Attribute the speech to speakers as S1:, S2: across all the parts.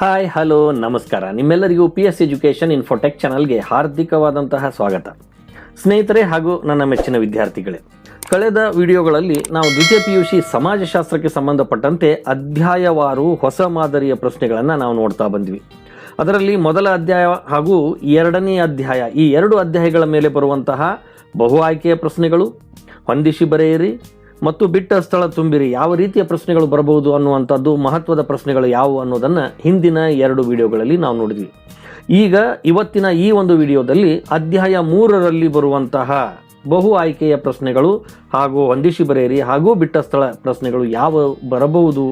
S1: Hi hello ನಮಸ್ಕಾರ. ನಿಮ್ಮೆಲ್ಲರಿಗೂ PS education Infotech ಚಾನಲ್ಗೆ ಹಾರ್ದಿಕವಾದಂತಹ ಸ್ವಾಗತ. ಸ್ನೇಹಿತರೆ ಹಾಗೂ ನನ್ನ ಮೆಚ್ಚಿನ ವಿದ್ಯಾರ್ಥಿಗಳೇ, ಕಳೆದ ವಿಡಿಯೋಗಳಲ್ಲಿ ನಾವು ದ್ವಿತೀಯ PUC ಸಮಾಜಶಾಸ್ತ್ರಕ್ಕೆ ಸಂಬಂಧಪಟ್ಟಂತೆ ಅಧ್ಯಾಯವಾರು ಹೊಸ ಮಾದರಿಯ ಪ್ರಶ್ನೆಗಳನ್ನು ನಾವು ನೋಡ್ತಾ ಬಂದ್ವಿ. ಅದರಲ್ಲಿ ಮೊದಲ ಅಧ್ಯಾಯ ಹಾಗೂ ಎರಡನೇ ಅಧ್ಯಾಯ, ಈ ಎರಡು ಅಧ್ಯಾಯಗಳ ಮೇಲೆ ಬರುವಂತಹ ಬಹು ಆಯ್ಕೆಯ ಪ್ರಶ್ನೆಗಳು, ಹೊಂದಿಸಿ ಬರೆಯಿರಿ ಮತ್ತು ಬಿಟ್ಟ ಸ್ಥಳ ತುಂಬಿರಿ, ಯಾವ ರೀತಿಯ ಪ್ರಶ್ನೆಗಳು ಬರಬಹುದು ಅನ್ನುವಂಥದ್ದು, ಮಹತ್ವದ ಪ್ರಶ್ನೆಗಳು ಯಾವುವು ಅನ್ನೋದನ್ನು ಹಿಂದಿನ ಎರಡು ವಿಡಿಯೋಗಳಲ್ಲಿ ನಾವು ನೋಡಿದ್ವಿ. ಈಗ ಇವತ್ತಿನ ಈ ಒಂದು ವಿಡಿಯೋದಲ್ಲಿ ಅಧ್ಯಾಯ 3ರಲ್ಲಿ ಬರುವಂತಹ ಬಹು ಆಯ್ಕೆಯ ಪ್ರಶ್ನೆಗಳು ಹಾಗೂ ಹೊಂದಿಸಿ ಬರೆಯಿರಿ ಹಾಗೂ ಬಿಟ್ಟ ಸ್ಥಳ ಪ್ರಶ್ನೆಗಳು ಯಾವ ಬರಬಹುದು,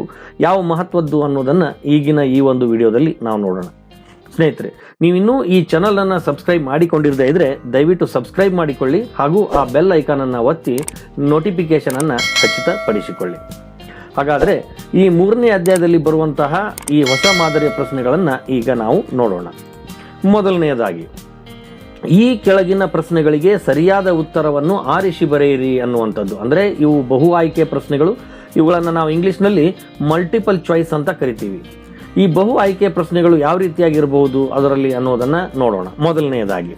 S1: ಯಾವ ಮಹತ್ವದ್ದು ಅನ್ನೋದನ್ನು ಈಗಿನ ಈ ಒಂದು ವಿಡಿಯೋದಲ್ಲಿ ನಾವು ನೋಡೋಣ. ಸ್ನೇಹಿತರೆ, ನೀವಿನ್ನೂ ಈ ಚಾನಲನ್ನು ಸಬ್ಸ್ಕ್ರೈಬ್ ಮಾಡಿಕೊಂಡಿರದೇ ಇದ್ದರೆ ದಯವಿಟ್ಟು ಸಬ್ಸ್ಕ್ರೈಬ್ ಮಾಡಿಕೊಳ್ಳಿ ಹಾಗೂ ಆ ಬೆಲ್ ಐಕಾನನ್ನು ಒತ್ತಿ ನೋಟಿಫಿಕೇಷನನ್ನು ಖಚಿತಪಡಿಸಿಕೊಳ್ಳಿ. ಹಾಗಾದರೆ ಈ 3ನೇ ಅಧ್ಯಾಯದಲ್ಲಿ ಬರುವಂತಹ ಈ ಹೊಸ ಮಾದರಿಯ ಪ್ರಶ್ನೆಗಳನ್ನು ಈಗ ನಾವು ನೋಡೋಣ. ಮೊದಲನೆಯದಾಗಿ, ಈ ಕೆಳಗಿನ ಪ್ರಶ್ನೆಗಳಿಗೆ ಸರಿಯಾದ ಉತ್ತರವನ್ನು ಆರಿಸಿ ಬರೆಯಿರಿ ಅನ್ನುವಂಥದ್ದು. ಅಂದರೆ ಇವು ಬಹು ಆಯ್ಕೆ ಪ್ರಶ್ನೆಗಳು, ಇವುಗಳನ್ನು ನಾವು ಇಂಗ್ಲೀಷ್ನಲ್ಲಿ ಮಲ್ಟಿಪಲ್ ಚಾಯ್ಸ್ ಅಂತ ಕರಿತೀವಿ. ಈ ಬಹು ಆಯ್ಕೆ ಪ್ರಶ್ನೆಗಳು ಯಾವ ರೀತಿಯಾಗಿರಬಹುದು ಅದರಲ್ಲಿ ಅನ್ನೋದನ್ನು ನೋಡೋಣ. ಮೊದಲನೆಯದಾಗಿ,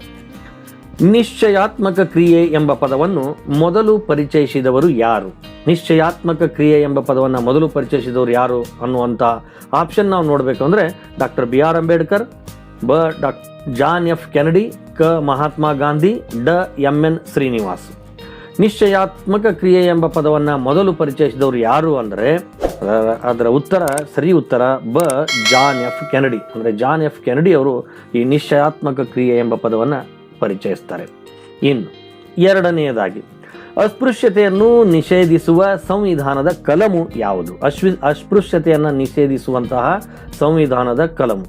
S1: ನಿಶ್ಚಯಾತ್ಮಕ ಕ್ರಿಯೆ ಎಂಬ ಪದವನ್ನು ಮೊದಲು ಪರಿಚಯಿಸಿದವರು ಯಾರು? ನಿಶ್ಚಯಾತ್ಮಕ ಕ್ರಿಯೆ ಎಂಬ ಪದವನ್ನು ಮೊದಲು ಪರಿಚಯಿಸಿದವರು ಯಾರು ಅನ್ನುವಂಥ ಆಪ್ಷನ್ ನಾವು ನೋಡಬೇಕು ಅಂದರೆ doctor BR Ambedkar, John F Kennedy, Mahatma Gandhi, MN Srinivas. ನಿಶ್ಚಯಾತ್ಮಕ ಕ್ರಿಯೆ ಎಂಬ ಪದವನ್ನು ಮೊದಲು ಪರಿಚಯಿಸಿದವರು ಯಾರು ಅಂದರೆ ಅದರ ಉತ್ತರ, ಸರಿ ಉತ್ತರ ಜಾನ್ F ಕೆನಡಿ. ಅಂದರೆ ಜಾನ್ F ಕೆನಡಿ ಅವರು ಈ ನಿಶ್ಚಯಾತ್ಮಕ ಕ್ರಿಯೆ ಎಂಬ ಪದವನ್ನು ಪರಿಚಯಿಸ್ತಾರೆ. ಇನ್ನು ಎರಡನೆಯದಾಗಿ, ಅಸ್ಪೃಶ್ಯತೆಯನ್ನು ನಿಷೇಧಿಸುವ ಸಂವಿಧಾನದ ಕಲಮು ಯಾವುದು? ಅಸ್ಪೃಶ್ಯತೆಯನ್ನು ನಿಷೇಧಿಸುವಂತಹ ಸಂವಿಧಾನದ ಕಲಮು: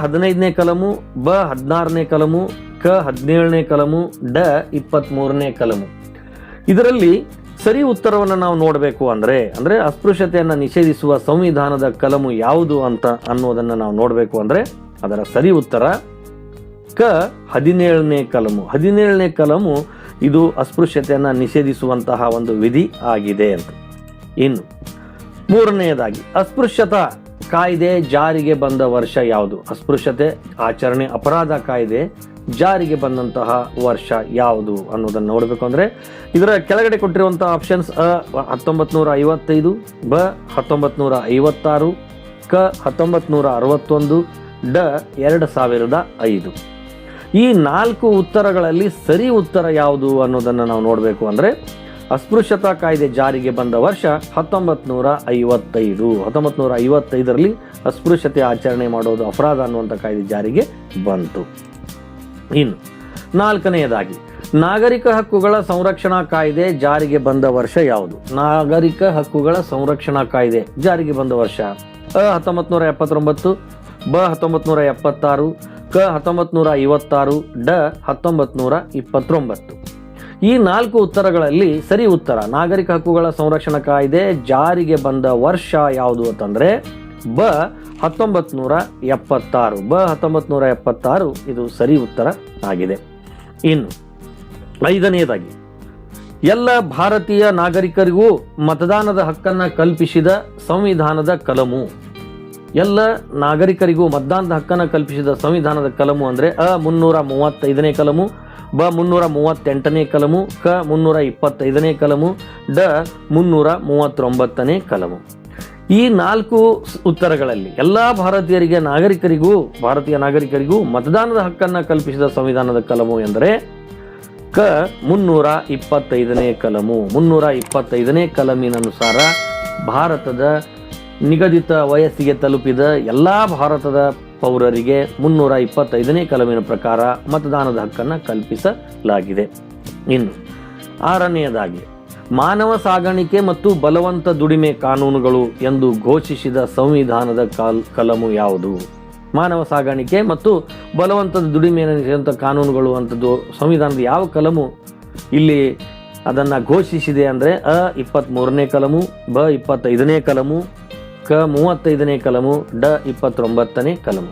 S1: 15ನೇ ಕಲಮು, 16ನೇ ಕಲಮು, 17ನೇ ಕಲಮು, 23ನೇ ಕಲಮು. ಇದರಲ್ಲಿ ಸರಿ ಉತ್ತರವನ್ನು ನಾವು ನೋಡಬೇಕು ಅಂದರೆ ಅಸ್ಪೃಶ್ಯತೆಯನ್ನು ನಿಷೇಧಿಸುವ ಸಂವಿಧಾನದ ಕಲಮು ಯಾವುದು ಅಂತ ಅನ್ನೋದನ್ನು ನಾವು ನೋಡಬೇಕು ಅಂದರೆ ಅದರ ಸರಿ ಉತ್ತರ 17ನೇ ಕಲಮು. 17ನೇ ಕಲಮು ಇದು ಅಸ್ಪೃಶ್ಯತೆಯನ್ನು ನಿಷೇಧಿಸುವಂತಹ ಒಂದು ವಿಧಿ ಆಗಿದೆ ಅಂತ. ಇನ್ನು ಮೂರನೆಯದಾಗಿ, ಅಸ್ಪೃಶ್ಯತಾ ಕಾಯ್ದೆ ಜಾರಿಗೆ ಬಂದ ವರ್ಷ ಯಾವುದು? ಅಸ್ಪೃಶ್ಯತೆ ಆಚರಣೆ ಅಪರಾಧ ಕಾಯ್ದೆ ಜಾರಿಗೆ ಬಂದಂತಹ ವರ್ಷ ಯಾವುದು ಅನ್ನೋದನ್ನು ನೋಡಬೇಕು ಅಂದರೆ ಇದರ ಕೆಳಗಡೆ ಕೊಟ್ಟಿರುವಂತಹ ಆಪ್ಷನ್ಸ್: 1955, 1956, 1961, 2005. ಈ 4 ಉತ್ತರಗಳಲ್ಲಿ ಸರಿ ಉತ್ತರ ಯಾವುದು ಅನ್ನೋದನ್ನು ನಾವು ನೋಡಬೇಕು ಅಂದರೆ ಅಸ್ಪೃಶ್ಯತಾ ಕಾಯ್ದೆ ಜಾರಿಗೆ ಬಂದ ವರ್ಷ 1955. 1955ರಲ್ಲಿ ಅಸ್ಪೃಶ್ಯತೆ ಆಚರಣೆ ಮಾಡೋದು ಅಪರಾಧ ಅನ್ನುವಂಥ ಕಾಯ್ದೆ ಜಾರಿಗೆ ಬಂತು. ಇನ್ನು ನಾಲ್ಕನೆಯದಾಗಿ, ನಾಗರಿಕ ಹಕ್ಕುಗಳ ಸಂರಕ್ಷಣಾ ಕಾಯ್ದೆ ಜಾರಿಗೆ ಬಂದ ವರ್ಷ ಯಾವುದು? ನಾಗರಿಕ ಹಕ್ಕುಗಳ ಸಂರಕ್ಷಣಾ ಕಾಯ್ದೆ ಜಾರಿಗೆ ಬಂದ ವರ್ಷ: 1979, 1976, 1956, 1929. ಈ 4 ಉತ್ತರಗಳಲ್ಲಿ ಸರಿ ಉತ್ತರ ನಾಗರಿಕ ಹಕ್ಕುಗಳ ಸಂರಕ್ಷಣಾ ಕಾಯ್ದೆ ಜಾರಿಗೆ ಬಂದ ವರ್ಷ ಯಾವುದು ಅಂತಂದರೆ 1976. 1976 ಇದು ಸರಿ ಉತ್ತರ ಆಗಿದೆ. ಇನ್ನು ಐದನೆಯದಾಗಿ, ಎಲ್ಲ ಭಾರತೀಯ ನಾಗರಿಕರಿಗೂ ಮತದಾನದ ಹಕ್ಕನ್ನು ಕಲ್ಪಿಸಿದ ಸಂವಿಧಾನದ ಕಲಮು. ಎಲ್ಲ ನಾಗರಿಕರಿಗೂ ಮತದಾನದ ಹಕ್ಕನ್ನು ಕಲ್ಪಿಸಿದ ಸಂವಿಧಾನದ ಕಲಮು ಅಂದರೆ 335ನೇ ಕಲಮು, 338ನೇ ಕಲಮು, 325ನೇ ಕಲಮು, 339ನೇ ಕಲಮು. ಈ 4 ಉತ್ತರಗಳಲ್ಲಿ ಎಲ್ಲ ಭಾರತೀಯ ನಾಗರಿಕರಿಗೂ ಮತದಾನದ ಹಕ್ಕನ್ನು ಕಲ್ಪಿಸಿದ ಸಂವಿಧಾನದ ಕಲಮು ಎಂದರೆ 325ನೇ ಕಲಮು. 325ನೇ ಕಲಮಿನನುಸಾರ ಭಾರತದ ನಿಗದಿತ ವಯಸ್ಸಿಗೆ ತಲುಪಿದ ಎಲ್ಲ ಭಾರತದ ಪೌರರಿಗೆ 325ನೇ ಕಲಮಿನ ಪ್ರಕಾರ ಮತದಾನದ ಹಕ್ಕನ್ನು ಕಲ್ಪಿಸಲಾಗಿದೆ. ಇನ್ನು ಆರನೆಯದಾಗಿ, ಮಾನವ ಸಾಗಾಣಿಕೆ ಮತ್ತು ಬಲವಂತ ದುಡಿಮೆ ಕಾನೂನುಗಳು ಎಂದು ಘೋಷಿಸಿದ ಸಂವಿಧಾನದ ಕಲಮು ಯಾವುದು? ಮಾನವ ಸಾಗಾಣಿಕೆ ಮತ್ತು ಬಲವಂತದ ದುಡಿಮೆಯ ಕಾನೂನುಗಳು ಅಂತದ್ದು ಸಂವಿಧಾನದ ಯಾವ ಕಲಮು ಇಲ್ಲಿ ಅದನ್ನು ಘೋಷಿಸಿದೆ ಅಂದರೆ 23ನೇ ಕಲಮು, 25ನೇ ಕಲಮು, 35ನೇ ಕಲಮು, 29ನೇ ಕಲಮು.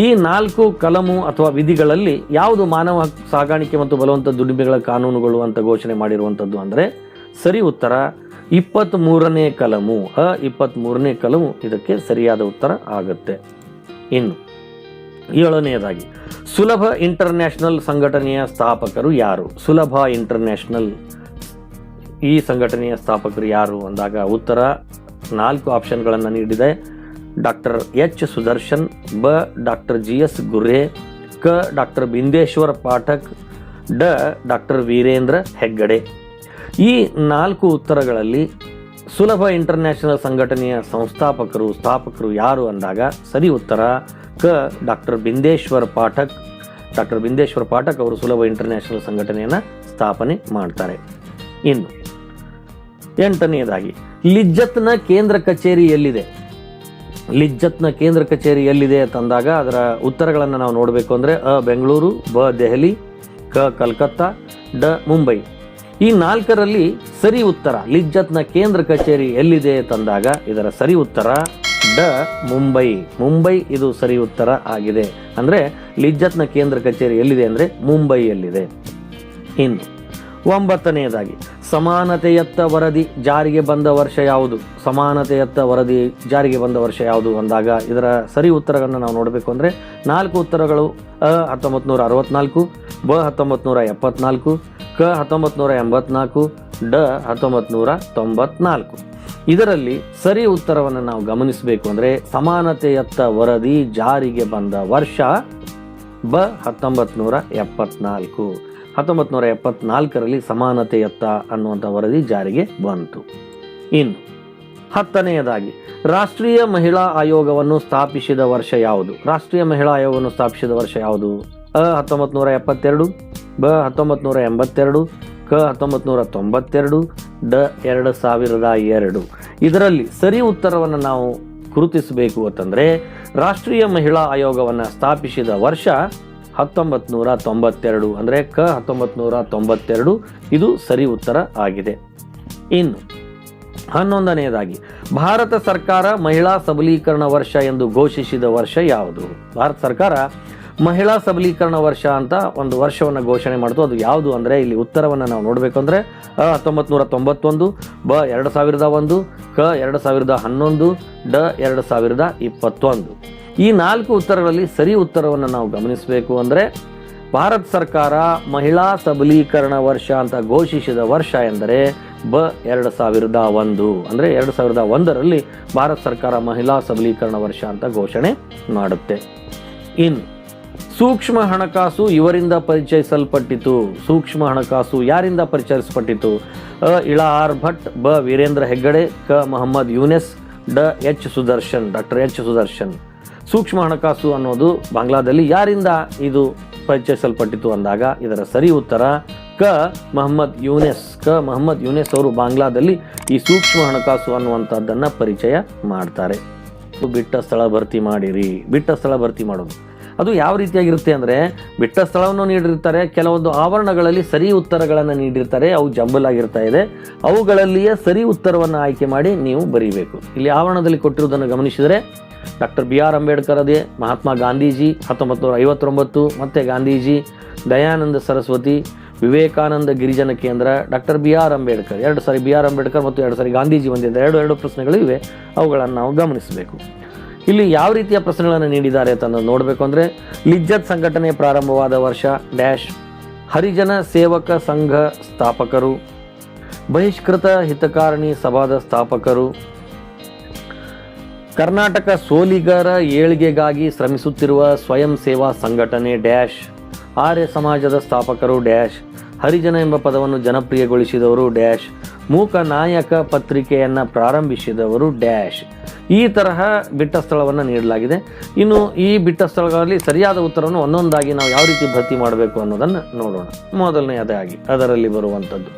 S1: ಈ 4 ಕಲಮು ಅಥವಾ ವಿಧಿಗಳಲ್ಲಿ ಯಾವುದು ಮಾನವ ಸಾಗಾಣಿಕೆ ಮತ್ತು ಬಲವಂತ ದುಡಿಮೆಗಳ ಕಾನೂನುಗಳು ಅಂತ ಘೋಷಣೆ ಮಾಡಿರುವಂಥದ್ದು ಅಂದರೆ ಸರಿ ಉತ್ತರ 23ನೇ ಕಲಮು. 23ನೇ ಕಲಮು ಇದಕ್ಕೆ ಸರಿಯಾದ ಉತ್ತರ ಆಗುತ್ತೆ. ಇನ್ನು 7ನೇದಾಗಿ ಸುಲಭ ಇಂಟರ್ನ್ಯಾಷನಲ್ ಸಂಘಟನೆಯ ಸ್ಥಾಪಕರು ಯಾರು? ಸುಲಭ ಇಂಟರ್ನ್ಯಾಷನಲ್ ಈ ಸಂಘಟನೆಯ ಸ್ಥಾಪಕರು ಯಾರು ಅಂದಾಗ ಉತ್ತರ 4 ಆಪ್ಷನ್ಗಳನ್ನು ನೀಡಿದೆ. ಡಾಕ್ಟರ್ ಎಚ್ ಸುದರ್ಶನ್, ಬ ಡಾಕ್ಟರ್ GS ಗುರ್ರೆ, ಕ ಡಾಕ್ಟರ್ ಬಿಂದೇಶ್ವರ ಪಾಠಕ್, ಡ ಡಾಕ್ಟರ್ ವೀರೇಂದ್ರ ಹೆಗ್ಗಡೆ. ಈ 4 ಉತ್ತರಗಳಲ್ಲಿ ಸುಲಭ ಇಂಟರ್ನ್ಯಾಷನಲ್ ಸಂಘಟನೆಯ ಸ್ಥಾಪಕರು ಯಾರು ಅಂದಾಗ ಸರಿ ಉತ್ತರ ಕ ಡಾಕ್ಟರ್ ಬಿಂದೇಶ್ವರ ಪಾಠಕ್. ಡಾಕ್ಟರ್ ಬಿಂದೇಶ್ವರ ಪಾಠಕ್ ಅವರು ಸುಲಭ ಇಂಟರ್ನ್ಯಾಷನಲ್ ಸಂಘಟನೆಯನ್ನು ಸ್ಥಾಪನೆ ಮಾಡ್ತಾರೆ. ಇನ್ನು 8ನೇದಾಗಿ ಲಿಜ್ಜತ್ನ ಕೇಂದ್ರ ಕಚೇರಿ ಎಲ್ಲಿದೆ? ಲಿಜ್ಜತ್ನ ಕೇಂದ್ರ ಕಚೇರಿ ಎಲ್ಲಿದೆ ಅಂತಂದಾಗ ಅದರ ಉತ್ತರಗಳನ್ನು ನಾವು ನೋಡಬೇಕು ಅಂದರೆ ಅ ಬೆಂಗಳೂರು, ಬ ದೆಹಲಿ, ಕ ಕಲ್ಕತ್ತಾ, ಡ ಮುಂಬೈ. ಈ 4ರಲ್ಲಿ ಸರಿ ಉತ್ತರ ಲಿಜ್ಜತ್ನ ಕೇಂದ್ರ ಕಚೇರಿ ಎಲ್ಲಿದೆ ಅಂತಂದಾಗ ಇದರ ಸರಿ ಉತ್ತರ ಡ ಮುಂಬೈ ಇದು ಸರಿ ಉತ್ತರ ಆಗಿದೆ. ಅಂದರೆ ಲಿಜ್ಜತ್ನ ಕೇಂದ್ರ ಕಚೇರಿ ಎಲ್ಲಿದೆ ಅಂದರೆ ಮುಂಬೈಯಲ್ಲಿದೆ. ಇನ್ನು 9ನೇದಾಗಿ ಸಮಾನತೆಯತ್ತ ವರದಿ ಜಾರಿಗೆ ಬಂದ ವರ್ಷ ಯಾವುದು? ಸಮಾನತೆಯತ್ತ ವರದಿ ಜಾರಿಗೆ ಬಂದ ವರ್ಷ ಯಾವುದು ಅಂದಾಗ ಇದರ ಸರಿ ಉತ್ತರಗಳನ್ನು ನಾವು ನೋಡಬೇಕು ಅಂದರೆ 4 ಉತ್ತರಗಳು ಅ 1964, ಬ 1974, ಕ 1984, ಡ 1994. ಇದರಲ್ಲಿ ಸರಿ ಉತ್ತರವನ್ನು ನಾವು ಗಮನಿಸಬೇಕು ಅಂದರೆ ಸಮಾನತೆಯತ್ತ ವರದಿ ಜಾರಿಗೆ ಬಂದ ವರ್ಷ ಬ 1974. 1974ರಲ್ಲಿ ಸಮಾನತೆಯತ್ತ ಅನ್ನುವಂಥ ವರದಿ ಜಾರಿಗೆ ಬಂತು. ಇನ್ನು 10ನೇದಾಗಿ ರಾಷ್ಟ್ರೀಯ ಮಹಿಳಾ ಆಯೋಗವನ್ನು ಸ್ಥಾಪಿಸಿದ ವರ್ಷ ಯಾವುದು? ರಾಷ್ಟ್ರೀಯ ಮಹಿಳಾ ಆಯೋಗವನ್ನು ಸ್ಥಾಪಿಸಿದ ವರ್ಷ ಯಾವುದು? ಅ 1972, ಬ 1982, ಕ 1992, ಡ 2002. ಇದರಲ್ಲಿ ಸರಿ ಉತ್ತರವನ್ನು ನಾವು ಗುರುತಿಸಬೇಕು ಅಂತಂದರೆ ರಾಷ್ಟ್ರೀಯ ಮಹಿಳಾ ಆಯೋಗವನ್ನು ಸ್ಥಾಪಿಸಿದ ವರ್ಷ 1992 ಅಂದರೆ ಕ 1992 ಇದು ಸರಿ ಉತ್ತರ ಆಗಿದೆ. ಇನ್ನು 11ನೇದಾಗಿ ಭಾರತ ಸರ್ಕಾರ ಮಹಿಳಾ ಸಬಲೀಕರಣ ವರ್ಷ ಎಂದು ಘೋಷಿಸಿದ ವರ್ಷ ಯಾವುದು? ಭಾರತ ಸರ್ಕಾರ ಮಹಿಳಾ ಸಬಲೀಕರಣ ವರ್ಷ ಅಂತ ಒಂದು ವರ್ಷವನ್ನು ಘೋಷಣೆ ಮಾಡ್ತು. ಅದು ಯಾವುದು ಅಂದರೆ ಇಲ್ಲಿ ಉತ್ತರವನ್ನು ನಾವು ನೋಡಬೇಕು ಅಂದರೆ ಅ 1991, ಬ 2001, ಕ 2011, ಡ 2021. ಈ 4 ಉತ್ತರಗಳಲ್ಲಿ ಸರಿ ಉತ್ತರವನ್ನು ನಾವು ಗಮನಿಸಬೇಕು ಅಂದರೆ ಭಾರತ ಸರ್ಕಾರ ಮಹಿಳಾ ಸಬಲೀಕರಣ ವರ್ಷ ಅಂತ ಘೋಷಿಸಿದ ವರ್ಷ ಎಂದರೆ ಬ 2001. ಅಂದರೆ 2001ರಲ್ಲಿ ಭಾರತ ಸರ್ಕಾರ ಮಹಿಳಾ ಸಬಲೀಕರಣ ವರ್ಷ ಅಂತ ಘೋಷಣೆ ಮಾಡುತ್ತೆ. ಇನ್ನು ಸೂಕ್ಷ್ಮ ಹಣಕಾಸು ಇವರಿಂದ ಪರಿಚಯಿಸಲ್ಪಟ್ಟಿತು. ಸೂಕ್ಷ್ಮ ಹಣಕಾಸು ಯಾರಿಂದ ಪರಿಚಯಿಸಲ್ಪಟ್ಟಿತು? ಅ ಇಳಾ ಆರ್ ಭಟ್, ಬ ವೀರೇಂದ್ರ ಹೆಗ್ಗಡೆ, ಕ ಮೊಹಮ್ಮದ್ ಯೂನೆಸ್, ಡ H Sudarshan. Doctor H Sudarshan. ಸೂಕ್ಷ್ಮ ಹಣಕಾಸು ಅನ್ನೋದು ಬಾಂಗ್ಲಾದಲ್ಲಿ ಯಾರಿಂದ ಇದು ಪರಿಚಯಿಸಲ್ಪಟ್ಟಿತು ಅಂದಾಗ ಇದರ ಸರಿ ಉತ್ತರ ಕ ಮೊಹಮ್ಮದ್ ಯೂನೆಸ್. ಮೊಹಮ್ಮದ್ ಯೂನೆಸ್ ಅವರು ಬಾಂಗ್ಲಾದಲ್ಲಿ ಈ ಸೂಕ್ಷ್ಮ ಹಣಕಾಸು ಅನ್ನುವಂಥದ್ದನ್ನು ಪರಿಚಯ ಮಾಡ್ತಾರೆ. ಬಿಟ್ಟ ಸ್ಥಳ ಭರ್ತಿ ಮಾಡಿರಿ. ಬಿಟ್ಟ ಸ್ಥಳ ಭರ್ತಿ ಮಾಡೋದು ಅದು ಯಾವ ರೀತಿಯಾಗಿರುತ್ತೆ ಅಂದರೆ ಬಿಟ್ಟ ಸ್ಥಳವನ್ನು ನೀಡಿರ್ತಾರೆ, ಕೆಲವೊಂದು ಆವರಣಗಳಲ್ಲಿ ಸರಿ ಉತ್ತರಗಳನ್ನು ನೀಡಿರ್ತಾರೆ, ಅವು ಜಂಬಲ್ ಆಗಿರ್ತಾ ಇದೆ. ಅವುಗಳಲ್ಲಿಯೇ ಸರಿ ಉತ್ತರವನ್ನು ಆಯ್ಕೆ ಮಾಡಿ ನೀವು ಬರೀಬೇಕು. ಇಲ್ಲಿ ಆವರಣದಲ್ಲಿ ಕೊಟ್ಟಿರುವುದನ್ನು ಗಮನಿಸಿದರೆ ಡಾಕ್ಟರ್ BR ಅಂಬೇಡ್ಕರ್ ಅದೇ, ಮಹಾತ್ಮ ಗಾಂಧೀಜಿ 1959, ಮತ್ತು ಗಾಂಧೀಜಿ, ದಯಾನಂದ ಸರಸ್ವತಿ, ವಿವೇಕಾನಂದ ಗಿರಿಜನ ಕೇಂದ್ರ, ಡಾಕ್ಟರ್ BR ಅಂಬೇಡ್ಕರ್. 2 ಸಾರಿ BR ಅಂಬೇಡ್ಕರ್ ಮತ್ತು 2 ಸಾರಿ ಗಾಂಧೀಜಿ ಬಂದಿದೆ. ಎರಡು ಪ್ರಶ್ನೆಗಳಿವೆ, ಅವುಗಳನ್ನು ನಾವು ಗಮನಿಸಬೇಕು. ಇಲ್ಲಿ ಯಾವ ರೀತಿಯ ಪ್ರಶ್ನೆಗಳನ್ನು ನೀಡಿದ್ದಾರೆ ಅಂತ ನೋಡಬೇಕು ಅಂದರೆ ಲಿಜ್ಜತ್ ಸಂಘಟನೆ ಪ್ರಾರಂಭವಾದ ವರ್ಷ ಡ್ಯಾಶ್, ಹರಿಜನ ಸೇವಕ ಸಂಘ ಸ್ಥಾಪಕರು, ಬಹಿಷ್ಕೃತ ಹಿತಕಾರಣಿ ಸಭಾದ ಸ್ಥಾಪಕರು, ಕರ್ನಾಟಕ ಸೋಲಿಗರ ಏಳಿಗೆಗಾಗಿ ಶ್ರಮಿಸುತ್ತಿರುವ ಸ್ವಯಂ ಸೇವಾ ಸಂಘಟನೆ ಡ್ಯಾಶ್, ಆರ್ಯ ಸಮಾಜದ ಸ್ಥಾಪಕರು ಡ್ಯಾಶ್, ಹರಿಜನ ಎಂಬ ಪದವನ್ನು ಜನಪ್ರಿಯಗೊಳಿಸಿದವರು ಡ್ಯಾಶ್, ಮೂಕ ನಾಯಕ ಪತ್ರಿಕೆಯನ್ನು ಪ್ರಾರಂಭಿಸಿದವರು ಡ್ಯಾಶ್. ಈ ತರಹ ಬಿಟ್ಟ ಸ್ಥಳವನ್ನು ನೀಡಲಾಗಿದೆ. ಇನ್ನು ಈ ಬಿಟ್ಟ ಸ್ಥಳಗಳಲ್ಲಿ ಸರಿಯಾದ ಉತ್ತರವನ್ನು ಒಂದೊಂದಾಗಿ ನಾವು ಯಾವ ರೀತಿ ಭರ್ತಿ ಮಾಡಬೇಕು ಅನ್ನೋದನ್ನು ನೋಡೋಣ. ಮೊದಲನೆಯದಾಗಿ ಅದರಲ್ಲಿ ಬರುವಂಥದ್ದು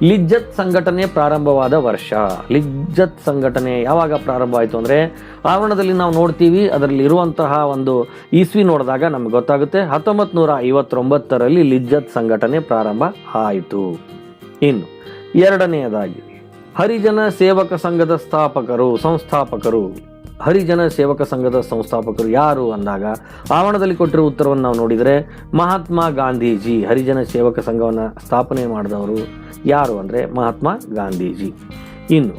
S1: ಲಿಜ್ಜತ್ ಸಂಘಟನೆ ಪ್ರಾರಂಭವಾದ ವರ್ಷ. ಲಿಜ್ಜತ್ ಸಂಘಟನೆ ಯಾವಾಗ ಪ್ರಾರಂಭ ಆಯಿತು ಅಂದರೆ ಆವರಣದಲ್ಲಿ ನಾವು ನೋಡ್ತೀವಿ, ಅದರಲ್ಲಿ ಇರುವಂತಹ ಒಂದು ಇಸ್ವಿ ನೋಡಿದಾಗ ನಮ್ಗೆ ಗೊತ್ತಾಗುತ್ತೆ 1959ರಲ್ಲಿ ಲಿಜ್ಜತ್ ಸಂಘಟನೆ ಪ್ರಾರಂಭ ಆಯಿತು. ಇನ್ನು ಎರಡನೆಯದಾಗಿ ಹರಿಜನ ಸೇವಕ ಸಂಘದ ಸಂಸ್ಥಾಪಕರು ಹರಿಜನ ಸೇವಕ ಸಂಘದ ಸಂಸ್ಥಾಪಕರು ಯಾರು ಅಂದಾಗ ಆವರಣದಲ್ಲಿ ಕೊಟ್ಟಿರುವ ಉತ್ತರವನ್ನು ನಾವು ನೋಡಿದರೆ ಮಹಾತ್ಮ ಗಾಂಧೀಜಿ. ಹರಿಜನ ಸೇವಕ ಸಂಘವನ್ನು ಸ್ಥಾಪನೆ ಮಾಡಿದವರು ಯಾರು ಅಂದರೆ ಮಹಾತ್ಮ ಗಾಂಧೀಜಿ. ಇನ್ನು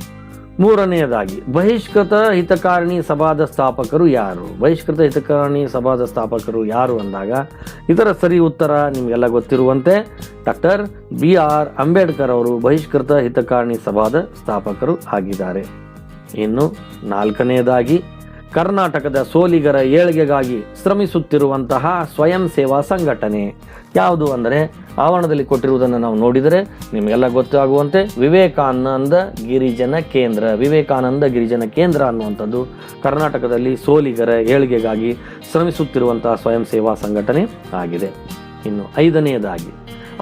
S1: ಮೂರನೆಯದಾಗಿ ಬಹಿಷ್ಕೃತ ಹಿತಕಾರಣಿ ಸಭಾದ ಸ್ಥಾಪಕರು ಯಾರು? ಬಹಿಷ್ಕೃತ ಹಿತಕಾರಣಿ ಸಭಾದ ಸ್ಥಾಪಕರು ಯಾರು ಅಂದಾಗ ಇದರ ಸರಿ ಉತ್ತರ ನಿಮಗೆಲ್ಲ ಗೊತ್ತಿರುವಂತೆ ಡಾಕ್ಟರ್ BR ಅಂಬೇಡ್ಕರ್ ಅವರು ಬಹಿಷ್ಕೃತ ಹಿತಕಾರಣಿ ಸಭಾದ ಸ್ಥಾಪಕರು ಆಗಿದ್ದಾರೆ. ಇನ್ನು ನಾಲ್ಕನೆಯದಾಗಿ ಕರ್ನಾಟಕದ ಸೋಲಿಗರ ಏಳ್ಗೆಗಾಗಿ ಶ್ರಮಿಸುತ್ತಿರುವಂತಹ ಸ್ವಯಂ ಸೇವಾ ಸಂಘಟನೆ ಯಾವುದು ಅಂದರೆ ಆವರಣದಲ್ಲಿ ಕೊಟ್ಟಿರುವುದನ್ನು ನಾವು ನೋಡಿದರೆ ನಿಮಗೆಲ್ಲ ಗೊತ್ತಾಗುವಂತೆ ವಿವೇಕಾನಂದ ಗಿರಿಜನ ಕೇಂದ್ರ. ವಿವೇಕಾನಂದ ಗಿರಿಜನ ಕೇಂದ್ರ ಅನ್ನುವಂಥದ್ದು ಕರ್ನಾಟಕದಲ್ಲಿ ಸೋಲಿಗರ ಏಳ್ಗೆಗಾಗಿ ಶ್ರಮಿಸುತ್ತಿರುವಂತಹ ಸ್ವಯಂ ಸೇವಾ ಸಂಘಟನೆ ಆಗಿದೆ. ಇನ್ನು ಐದನೆಯದಾಗಿ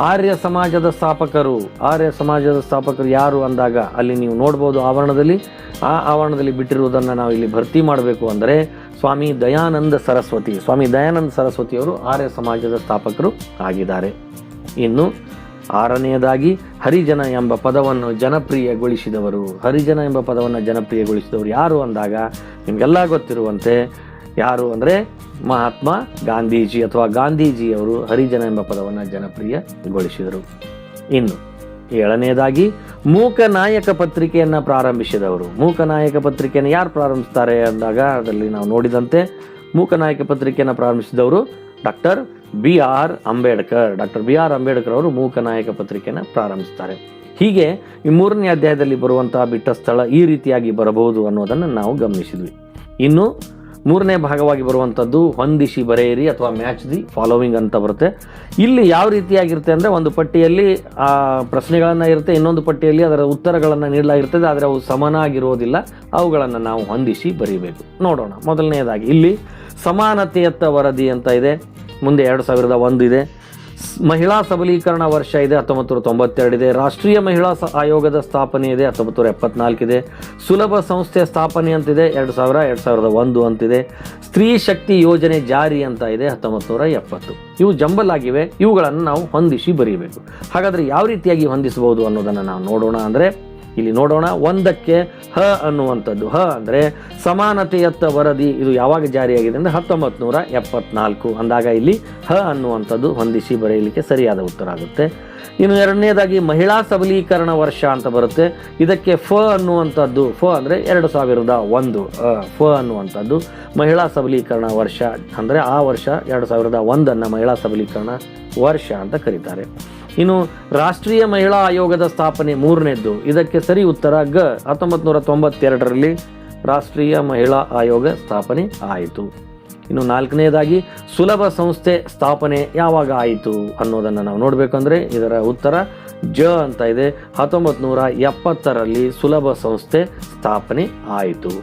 S1: ಆರ್ಯ ಸಮಾಜದ ಸ್ಥಾಪಕರು. ಆರ್ಯ ಸಮಾಜದ ಸ್ಥಾಪಕರು ಯಾರು ಅಂದಾಗ ಅಲ್ಲಿ ನೀವು ನೋಡ್ಬೋದು ಆವರಣದಲ್ಲಿ. ಆ ಆವರಣದಲ್ಲಿ ಬಿಟ್ಟಿರುವುದನ್ನು ನಾವು ಇಲ್ಲಿ ಭರ್ತಿ ಮಾಡಬೇಕು ಅಂದರೆ ಸ್ವಾಮಿ ದಯಾನಂದ ಸರಸ್ವತಿ. ಸ್ವಾಮಿ ದಯಾನಂದ ಸರಸ್ವತಿಯವರು ಆರ್ಯ ಸಮಾಜದ ಸ್ಥಾಪಕರು ಆಗಿದ್ದಾರೆ. ಇನ್ನು ಆರನೆಯದಾಗಿ ಹರಿಜನ ಎಂಬ ಪದವನ್ನು ಜನಪ್ರಿಯಗೊಳಿಸಿದವರು. ಹರಿಜನ ಎಂಬ ಪದವನ್ನು ಜನಪ್ರಿಯಗೊಳಿಸಿದವರು ಯಾರು ಅಂದಾಗ ನಿಮಗೆಲ್ಲ ಗೊತ್ತಿರುವಂತೆ ಯಾರು ಅಂದರೆ ಮಹಾತ್ಮ ಗಾಂಧೀಜಿ ಅಥವಾ ಗಾಂಧೀಜಿಯವರು ಹರಿಜನ ಎಂಬ ಪದವನ್ನು ಜನಪ್ರಿಯಗೊಳಿಸಿದರು. ಇನ್ನು ಏಳನೆಯದಾಗಿ ಮೂಕನಾಯಕ ಪತ್ರಿಕೆಯನ್ನು ಪ್ರಾರಂಭಿಸಿದವರು. ಮೂಕನಾಯಕ ಪತ್ರಿಕೆಯನ್ನು ಯಾರು ಪ್ರಾರಂಭಿಸ್ತಾರೆ ಅಂದಾಗ ಅದರಲ್ಲಿ ನಾವು ನೋಡಿದಂತೆ ಮೂಕನಾಯಕ ಪತ್ರಿಕೆಯನ್ನು ಪ್ರಾರಂಭಿಸಿದವರು doctor BR Ambedkar. Doctor BR Ambedkar ಅವರು ಮೂಕನಾಯಕ ಪತ್ರಿಕೆಯನ್ನು ಪ್ರಾರಂಭಿಸ್ತಾರೆ. ಹೀಗೆ ಈ ಮೂರನೇ ಅಧ್ಯಾಯದಲ್ಲಿ ಬರುವಂತಹ ಬಿಟ್ಟ ಸ್ಥಳ ಈ ರೀತಿಯಾಗಿ ಬರಬಹುದು ಅನ್ನೋದನ್ನು ನಾವು ಗಮನಿಸಿದ್ವಿ. ಇನ್ನು ಮೂರನೇ ಭಾಗವಾಗಿ ಬರುವಂಥದ್ದು ಹೊಂದಿಸಿ ಬರೆಯಿರಿ ಅಥವಾ ಮ್ಯಾಚ್ ದಿ ಫಾಲೋವಿಂಗ್ ಅಂತ ಬರುತ್ತೆ. ಇಲ್ಲಿ ಯಾವ ರೀತಿಯಾಗಿರುತ್ತೆ ಅಂದರೆ ಒಂದು ಪಟ್ಟಿಯಲ್ಲಿ ಪ್ರಶ್ನೆಗಳನ್ನು ಇರುತ್ತೆ, ಇನ್ನೊಂದು ಪಟ್ಟಿಯಲ್ಲಿ ಅದರ ಉತ್ತರಗಳನ್ನು ನೀಡಲಾಗಿರ್ತದೆ, ಆದರೆ ಅವು ಸಮನಾಗಿರೋದಿಲ್ಲ. ಅವುಗಳನ್ನು ನಾವು ಹೊಂದಿಸಿ ಬರೀಬೇಕು. ನೋಡೋಣ. ಮೊದಲನೆಯದಾಗಿ ಇಲ್ಲಿ ಸಮಾನತೆಯತ್ತ ವರದಿ ಅಂತ ಇದೆ, ಮುಂದೆ 2001 ಇದೆ. ಮಹಿಳಾ ಸಬಲೀಕರಣ ವರ್ಷ ಇದೆ 1992 ಇದೆ. ರಾಷ್ಟ್ರೀಯ ಮಹಿಳಾ ಆಯೋಗದ ಸ್ಥಾಪನೆ ಇದೆ 1974 ಇದೆ. ಸುಲಭ ಸಂಸ್ಥೆ ಸ್ಥಾಪನೆ ಅಂತಿದೆ 2001 ಅಂತಿದೆ. ಸ್ತ್ರೀ ಶಕ್ತಿ ಯೋಜನೆ ಜಾರಿ ಅಂತ ಇದೆ 1970. ಇವು ಜಂಬಲ್ ಆಗಿವೆ. ಇವುಗಳನ್ನು ನಾವು ಹೊಂದಿಸಿ ಬರೀಬೇಕು. ಹಾಗಾದರೆ ಯಾವ ರೀತಿಯಾಗಿ ಹೊಂದಿಸಬಹುದು ಅನ್ನೋದನ್ನು ನಾವು ನೋಡೋಣ. ಅಂದರೆ ಇಲ್ಲಿ ನೋಡೋಣ. ಒಂದಕ್ಕೆ ಹ ಅನ್ನುವಂಥದ್ದು. ಹ ಅಂದರೆ ಸಮಾನತೆಯತ್ತ ವರದಿ. ಇದು ಯಾವಾಗ ಜಾರಿಯಾಗಿದೆ ಅಂದರೆ 1974 ಅಂದಾಗ ಇಲ್ಲಿ ಹ ಅನ್ನುವಂಥದ್ದು ಹೊಂದಿಸಿ ಬರೆಯಲಿಕ್ಕೆ ಸರಿಯಾದ ಉತ್ತರ ಆಗುತ್ತೆ. ಇನ್ನು ಎರಡನೇದಾಗಿ ಮಹಿಳಾ ಸಬಲೀಕರಣ ವರ್ಷ ಅಂತ ಬರುತ್ತೆ. ಇದಕ್ಕೆ ಫ ಅನ್ನುವಂಥದ್ದು. ಫ ಅಂದರೆ 2001. ಫ ಅನ್ನುವಂಥದ್ದು ಮಹಿಳಾ ಸಬಲೀಕರಣ ವರ್ಷ ಅಂದರೆ ಆ ವರ್ಷ 2001 ಮಹಿಳಾ ಸಬಲೀಕರಣ ವರ್ಷ ಅಂತ ಕರೀತಾರೆ. ಇನ್ನು ರಾಷ್ಟ್ರೀಯ ಮಹಿಳಾ ಆಯೋಗದ ಸ್ಥಾಪನೆ ಮೂರನೇದ್ದು. ಇದಕ್ಕೆ ಸರಿ ಉತ್ತರ ಗ. 1992 ರಾಷ್ಟ್ರೀಯ ಮಹಿಳಾ ಆಯೋಗ ಸ್ಥಾಪನೆ ಆಯಿತು. ಇನ್ನು ನಾಲ್ಕನೇದಾಗಿ ಸುಲಭ ಸಂಸ್ಥೆ ಸ್ಥಾಪನೆ ಯಾವಾಗ ಆಯಿತು ಅನ್ನೋದನ್ನು ನಾವು ನೋಡಬೇಕಂದ್ರೆ ಇದರ ಉತ್ತರ ಜ ಅಂತ ಇದೆ. 1970 ಸುಲಭ ಸಂಸ್ಥೆ ಸ್ಥಾಪನೆ ಆಯಿತು.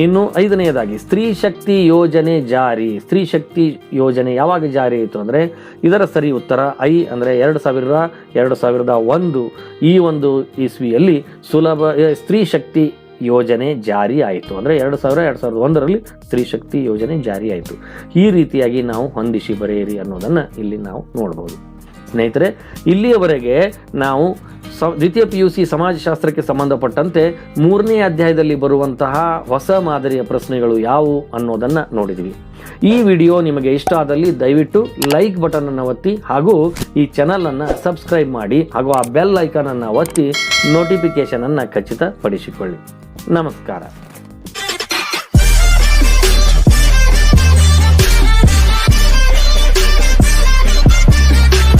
S1: ಇನ್ನು ಐದನೆಯದಾಗಿ ಸ್ತ್ರೀ ಶಕ್ತಿ ಯೋಜನೆ ಜಾರಿ. ಸ್ತ್ರೀ ಶಕ್ತಿ ಯೋಜನೆ ಯಾವಾಗ ಜಾರಿ ಆಯಿತು ಅಂದರೆ ಇದರ ಸರಿ ಉತ್ತರ ಐ ಅಂದರೆ 2001 ಈ ಒಂದು ಇಸ್ವಿಯಲ್ಲಿ ಸ್ತ್ರೀ ಶಕ್ತಿ ಯೋಜನೆ ಜಾರಿ ಆಯಿತು. ಅಂದರೆ 2001 ಸ್ತ್ರೀ ಶಕ್ತಿ ಯೋಜನೆ ಜಾರಿ ಆಯಿತು. ಈ ರೀತಿಯಾಗಿ ನಾವು ಹೊಂದಿಸಿ ಬರೆಯಿರಿ ಅನ್ನೋದನ್ನು ಇಲ್ಲಿ ನಾವು ನೋಡ್ಬೋದು. ಸ್ನೇಹಿತರೆ, ಇಲ್ಲಿಯವರೆಗೆ ನಾವು ದ್ವಿತೀಯ PUC ಸಮಾಜಶಾಸ್ತ್ರಕ್ಕೆ ಸಂಬಂಧಪಟ್ಟಂತೆ ಮೂರನೇ ಅಧ್ಯಾಯದಲ್ಲಿ ಬರುವಂತಹ ಹೊಸ ಮಾದರಿಯ ಪ್ರಶ್ನೆಗಳು ಯಾವುವು ಅನ್ನೋದನ್ನು ನೋಡಿದ್ವಿ. ಈ ವಿಡಿಯೋ ನಿಮಗೆ ಇಷ್ಟ ಆದಲ್ಲಿ ದಯವಿಟ್ಟು ಲೈಕ್ ಬಟನ್ ಅನ್ನು ಒತ್ತಿ ಹಾಗೂ ಈ ಚಾನಲ್ ಅನ್ನು ಸಬ್ಸ್ಕ್ರೈಬ್ ಮಾಡಿ ಹಾಗೂ ಆ ಬೆಲ್ ಐಕಾನ್ ಅನ್ನು ಒತ್ತಿ ನೋಟಿಫಿಕೇಶನ್ ಅನ್ನು ಖಚಿತಪಡಿಸಿಕೊಳ್ಳಿ. ನಮಸ್ಕಾರ.